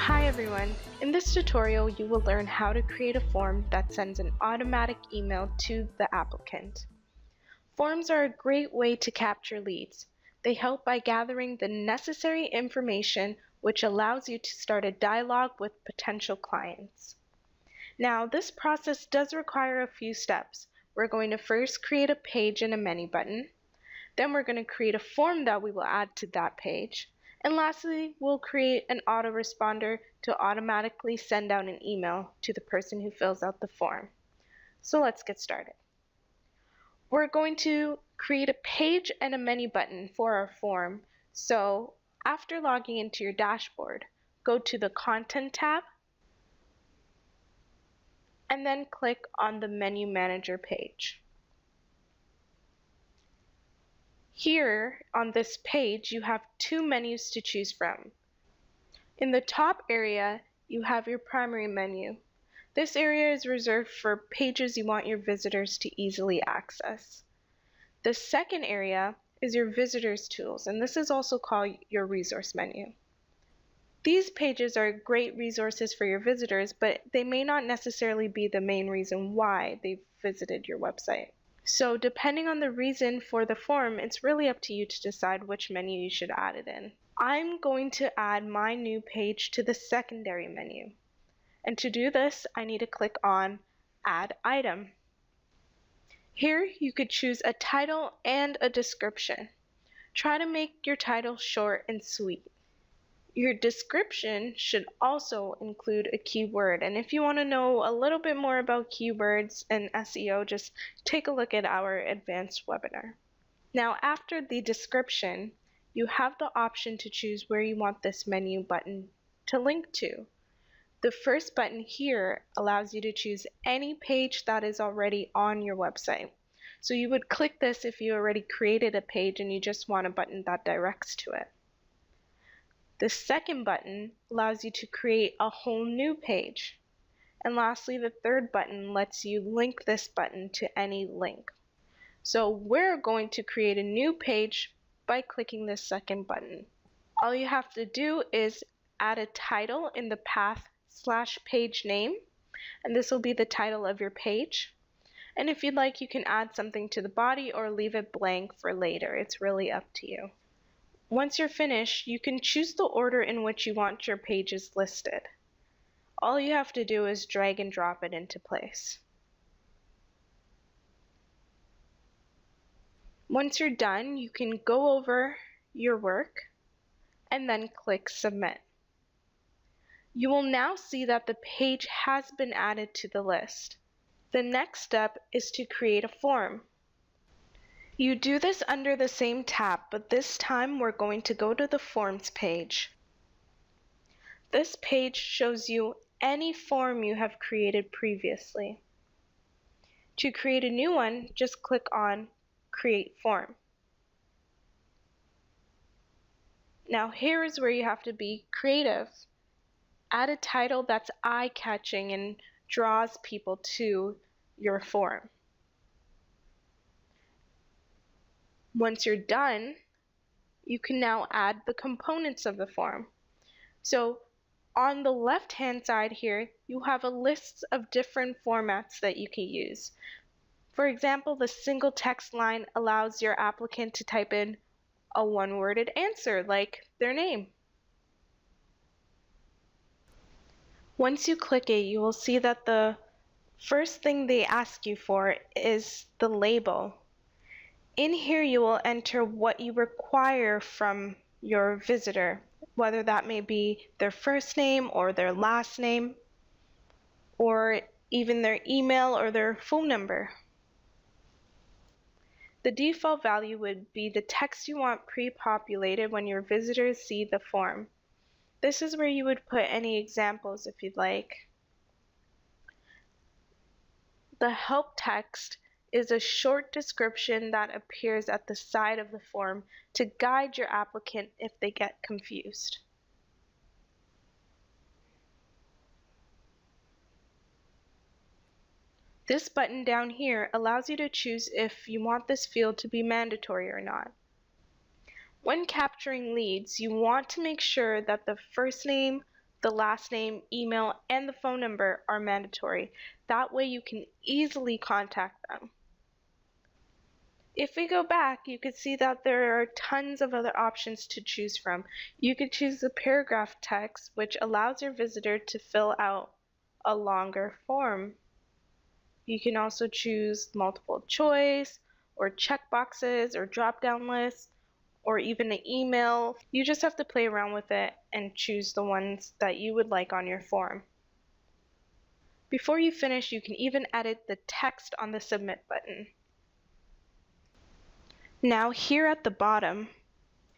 Hi everyone! In this tutorial you will learn how to create a form that sends an automatic email to the applicant. Forms are a great way to capture leads. They help by gathering the necessary information which allows you to start a dialogue with potential clients. Now this process does require a few steps. We're going to first create a page and a menu button. Then we're going to create a form that we will add to that page. And lastly, we'll create an autoresponder to automatically send out an email to the person who fills out the form. So let's get started. We're going to create a page and a menu button for our form. So after logging into your dashboard, go to the Content tab and then click on the Menu Manager page. Here on this page you have two menus to choose from. In the top area you have your primary menu. This area is reserved for pages you want your visitors to easily access. The second area is your visitors tools, and this is also called your resource menu. These pages are great resources for your visitors, but they may not necessarily be the main reason why they've visited your website. So depending on the reason for the form, it's really up to you to decide which menu you should add it in. I'm going to add my new page to the secondary menu. And to do this, I need to click on Add Item. Here you could choose a title and a description. Try to make your title short and sweet. Your description should also include a keyword, and if you want to know a little bit more about keywords and SEO, just take a look at our advanced webinar. Now after the description, you have the option to choose where you want this menu button to link to. The first button here allows you to choose any page that is already on your website. So you would click this if you already created a page and you just want a button that directs to it. The second button allows you to create a whole new page. And lastly, the third button lets you link this button to any link. So we're going to create a new page by clicking this second button. All you have to do is add a title in the path/page name, and this will be the title of your page. And if you'd like, you can add something to the body or leave it blank for later. It's really up to you. Once you're finished, you can choose the order in which you want your pages listed. All you have to do is drag and drop it into place. Once you're done, you can go over your work and then click Submit. You will now see that the page has been added to the list. The next step is to create a form. You do this under the same tab, but this time we're going to go to the Forms page. This page shows you any form you have created previously. To create a new one, just click on Create Form. Now here is where you have to be creative. Add a title that's eye-catching and draws people to your form. Once you're done, you can now add the components of the form. So on the left-hand side here, you have a list of different formats that you can use. For example, the single text line allows your applicant to type in a one-worded answer, like their name. Once you click it, you will see that the first thing they ask you for is the label. In here you will enter what you require from your visitor, whether that may be their first name or their last name, or even their email or their phone number. The default value would be the text you want pre-populated when your visitors see the form. This is where you would put any examples if you'd like. The help text is a short description that appears at the side of the form to guide your applicant if they get confused. This button down here allows you to choose if you want this field to be mandatory or not. When capturing leads, you want to make sure that the first name, the last name, email, and the phone number are mandatory. That way you can easily contact them. If we go back, you could see that there are tons of other options to choose from. You could choose the paragraph text, which allows your visitor to fill out a longer form. You can also choose multiple choice, or checkboxes, or drop-down lists, or even an email. You just have to play around with it and choose the ones that you would like on your form. Before you finish, you can even edit the text on the Submit button. Now here at the bottom,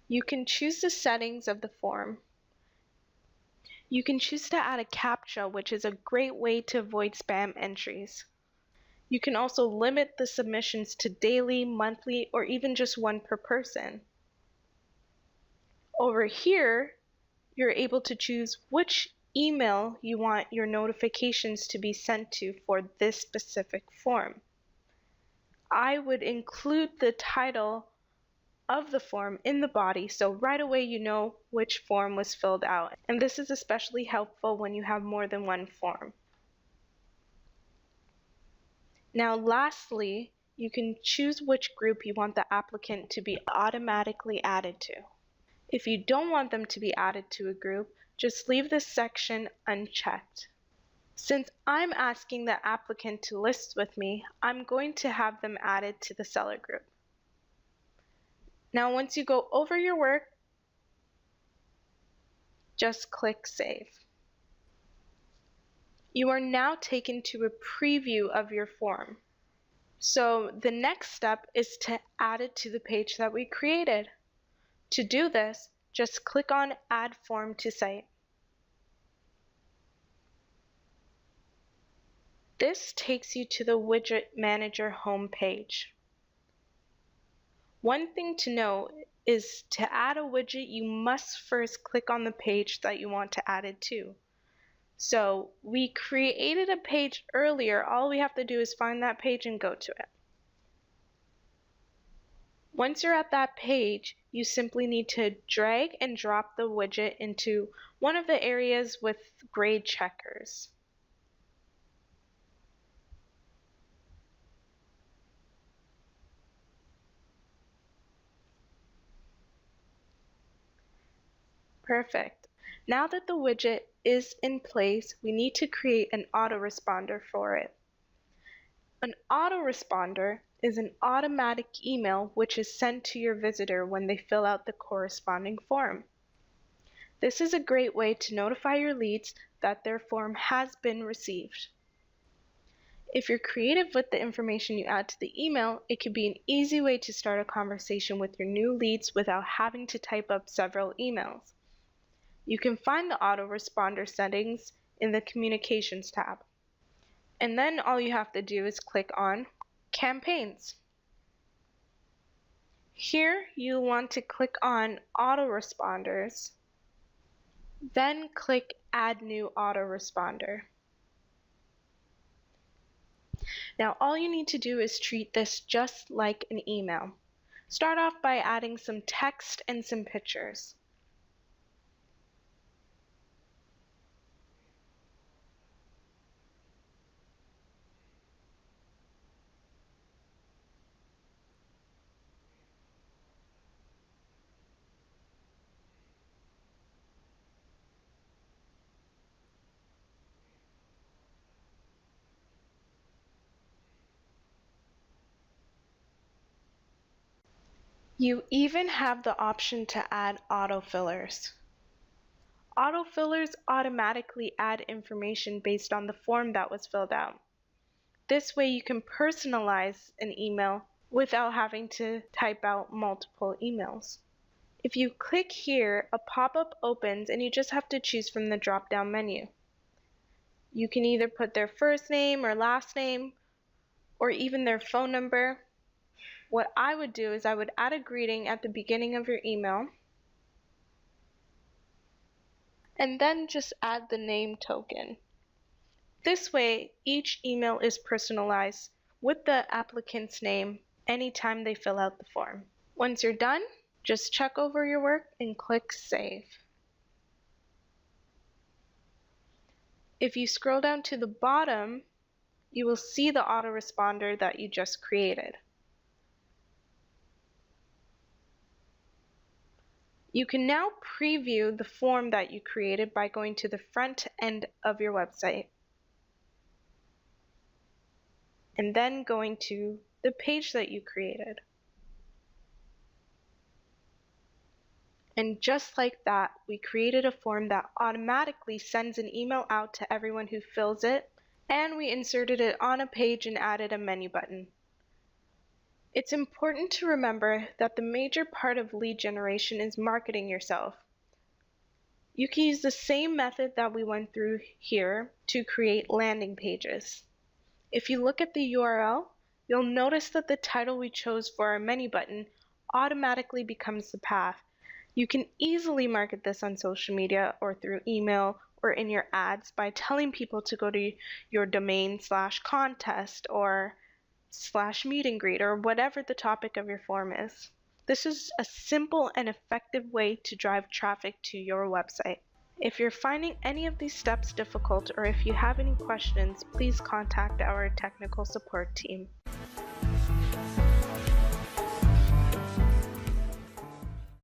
you can choose the settings of the form. You can choose to add a CAPTCHA, which is a great way to avoid spam entries. You can also limit the submissions to daily, monthly, or even just one per person. Over here, you're able to choose which email you want your notifications to be sent to for this specific form. I would include the title of the form in the body, so right away you know which form was filled out. And this is especially helpful when you have more than one form. Now lastly, you can choose which group you want the applicant to be automatically added to. If you don't want them to be added to a group, just leave this section unchecked. Since I'm asking the applicant to list with me, I'm going to have them added to the seller group. Now once you go over your work, just click Save. You are now taken to a preview of your form. So the next step is to add it to the page that we created. To do this, just click on Add Form to Site. This takes you to the Widget Manager home page. One thing to know is to add a widget, you must first click on the page that you want to add it to. So we created a page earlier, all we have to do is find that page and go to it. Once you're at that page, you simply need to drag and drop the widget into one of the areas with gray checkers. Perfect. Now that the widget is in place, we need to create an autoresponder for it. An autoresponder is an automatic email which is sent to your visitor when they fill out the corresponding form. This is a great way to notify your leads that their form has been received. If you're creative with the information you add to the email, it can be an easy way to start a conversation with your new leads without having to type up several emails. You can find the autoresponder settings in the Communications tab. And then all you have to do is click on Campaigns. Here you want to click on Autoresponders, then click Add New Autoresponder. Now all you need to do is treat this just like an email. Start off by adding some text and some pictures. You even have the option to add autofillers. Autofillers automatically information information based on the form that was filled out. This way you can personalize an email without having to type out multiple emails. If you click here, a pop-up opens and you just have to choose from the drop-down menu. You can either put their first name or last name, or even their phone number. What I would do is I would add a greeting at the beginning of your email, and then just add the name token. This way, each email is personalized with the applicant's name anytime they fill out the form. Once you're done, just check over your work and click Save. If you scroll down to the bottom, you will see the autoresponder that you just created. You can now preview the form that you created by going to the front end of your website and then going to the page that you created. And just like that, we created a form that automatically sends an email out to everyone who fills it, and we inserted it on a page and added a menu button. It's important to remember that the major part of lead generation is marketing yourself. You can use the same method that we went through here to create landing pages. If you look at the URL, you'll notice that the title we chose for our menu button automatically becomes the path. You can easily market this on social media or through email or in your ads by telling people to go to your domain /contest or /meet and greet or whatever the topic of your form is. This is a simple and effective way to drive traffic to your website. If you're finding any of these steps difficult or if you have any questions, please contact our technical support team.